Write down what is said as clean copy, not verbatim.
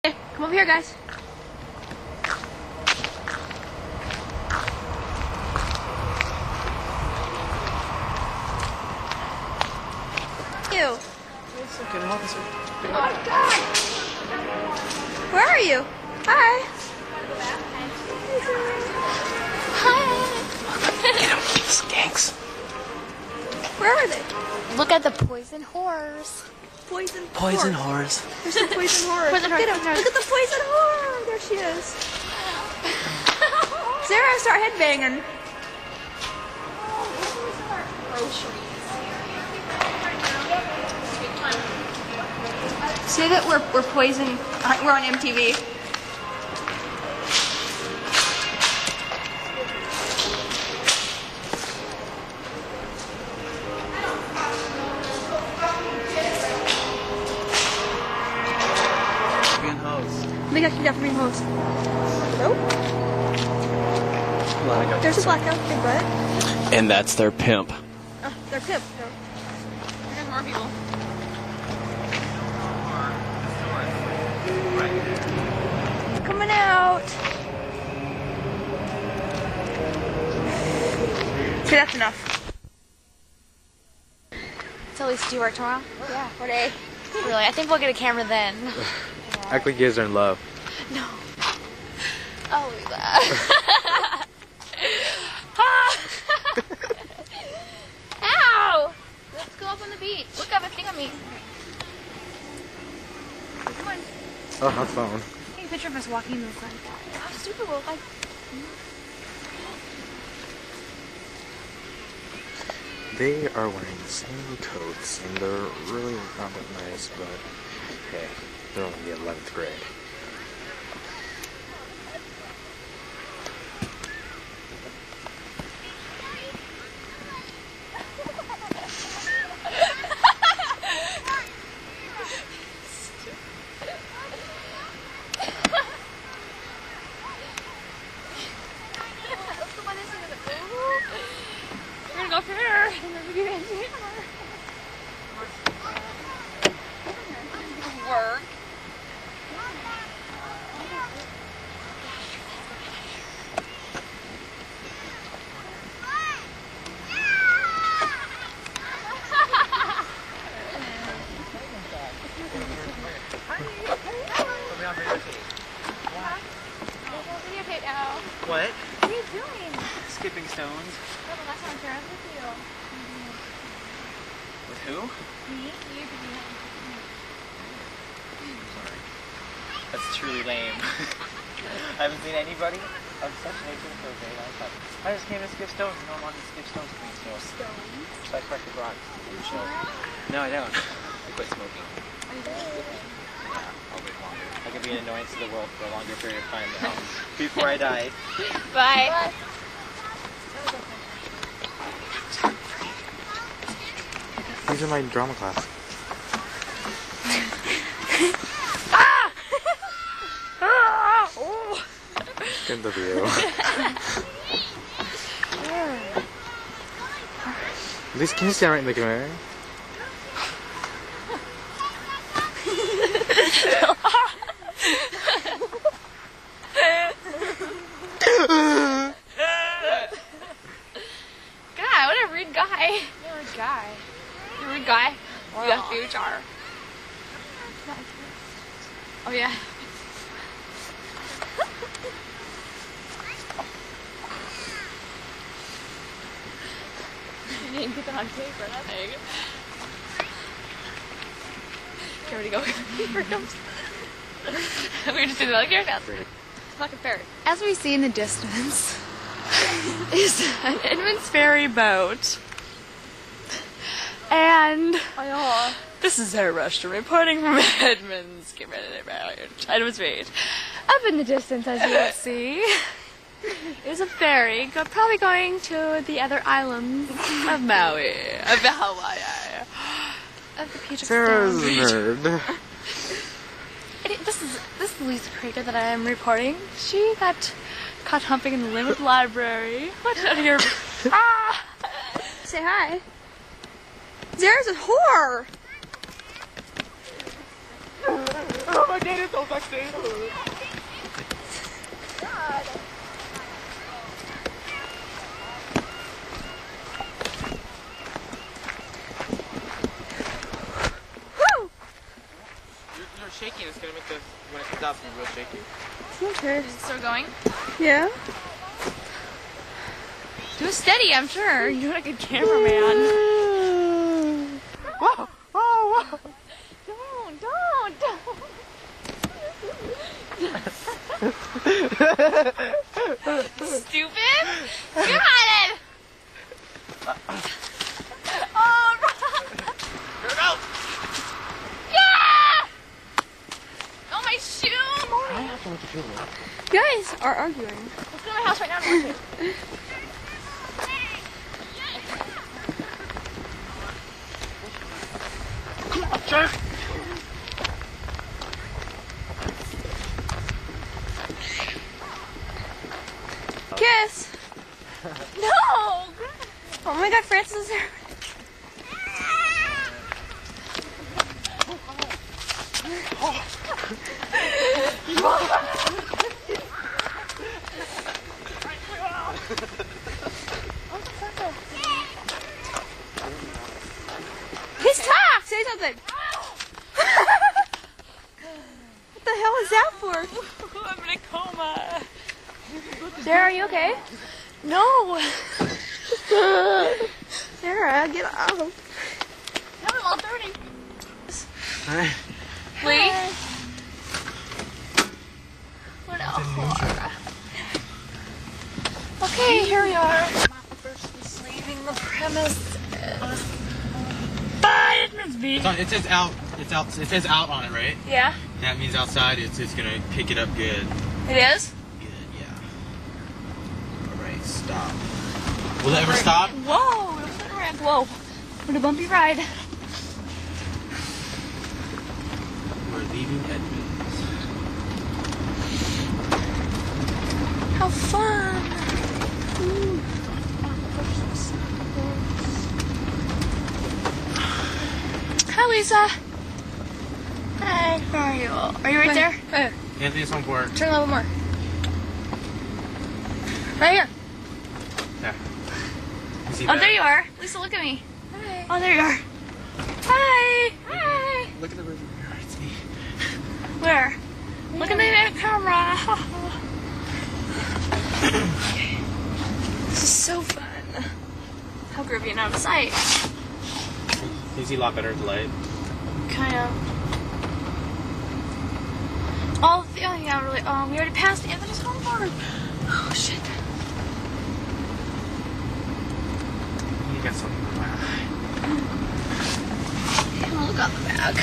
Hey, come over here, guys. You. Oh, God. Where are you? Hi. Hi. Get him, skanks. Where are they? Look at the poison horse. Poison horse. There's the poison horse. Poison horse, Look at poison horse. Look at the poison horse. There she is. Sarah, start headbanging. Say that we're poison. We're on MTV. I think I can definitely host. Nope. There's a blackout. Big butt. And that's their pimp. Oh, they're pimp. There's more people. Coming out. Okay, that's enough. So at least do you work tomorrow? Yeah, what a. Really? I think we'll get a camera then. Act like you guys are in love. No. Oh, Lisa. Ow! Let's go up on the beach. Look up and think of me. Come on. Oh, have fun. Take a picture of us walking in the sun. How stupid will it look like? They are wearing the same coats, and they're really not that nice, but hey, they're only in the 11th grade. We're gonna go for her. And then we get in here. Work. Videotape now. What? What are you doing? Skipping stones. Oh, the last one, Sarah. With you. With who? Me? You could be Sorry. That's truly lame. I haven't seen anybody of such nature for a very long time. I just came to skip stones and no one wanted to skip stones with me, so. Stones? So I collected rocks. So. No, I don't. I quit smoking. Yeah, I'll live longer. I could be an annoyance to the world for a longer period of time now. Before I die. Bye. These are my drama class. Good of you. At least can you stand right in the camera? God, what a rude guy. You're a rude guy. You're a rude guy. You got future. Oh, yeah. You didn't get that on tape or nothing. Here we go. Here it comes. We were just doing the other character. Fucking ferry. As we see in the distance is an Edmonds ferry boat. And this is Sarah Rushton reporting from Edmonds. Get ready to Edmonds Beach. Up in the distance, as you will see, is a ferry probably going to the other islands of Maui, of Hawaii, of the Puget Sarah's a Sound. nerd. This is Lisa Krieger that I am reporting. She got caught humping in the Limerick Library. What's out here? Ah! Say hi. There's a whore. Oh, my dad is so sexy. You're shaking. It's gonna make this when it comes out. It's gonna be real shaky. Okay. Is it still going? Yeah. Do it steady, I'm sure. You're like a cameraman. Whoa! Whoa! Whoa! Don't. Stupid. Got it. Oh, Here we go. yeah! Oh, my shoe. You guys are arguing. Let's go to my house right now and watch it. Sure. Kiss. No. Oh my God, Francis is there. Kiss, talk. Say something. What the hell is that for? I'm in a coma. Sarah, are you okay? No. Sarah, get up. No, I'm all dirty. Alright. Lee? What a horror. Okay, here we are. First leaving the premise. Bye, Edmonds Beach. It says out. It's out. It says out on it, right? Yeah, That means outside. It's gonna pick it up good. it is. Good. Yeah. All right. Stop. Will it ever stop? Whoa, don't sit around. Whoa, what a bumpy ride. We're leaving Edmonds. How fun. Ooh. Hi, Lisa. Hi, how are you? Are you right there? Anthony's home for. Turn a little more. Right here. Yeah. You see Oh, that? there you are. Lisa, look at me. Hi. Oh, there you are. Hi. Hi. Look at the river. It's me. Where? Look at the camera. This is so fun. How groovy and out of sight. You see a lot better at the light. Kind of. Oh, yeah, really. We already passed Anthony's home farm. Oh, shit. You got something in my eye. Look on the back.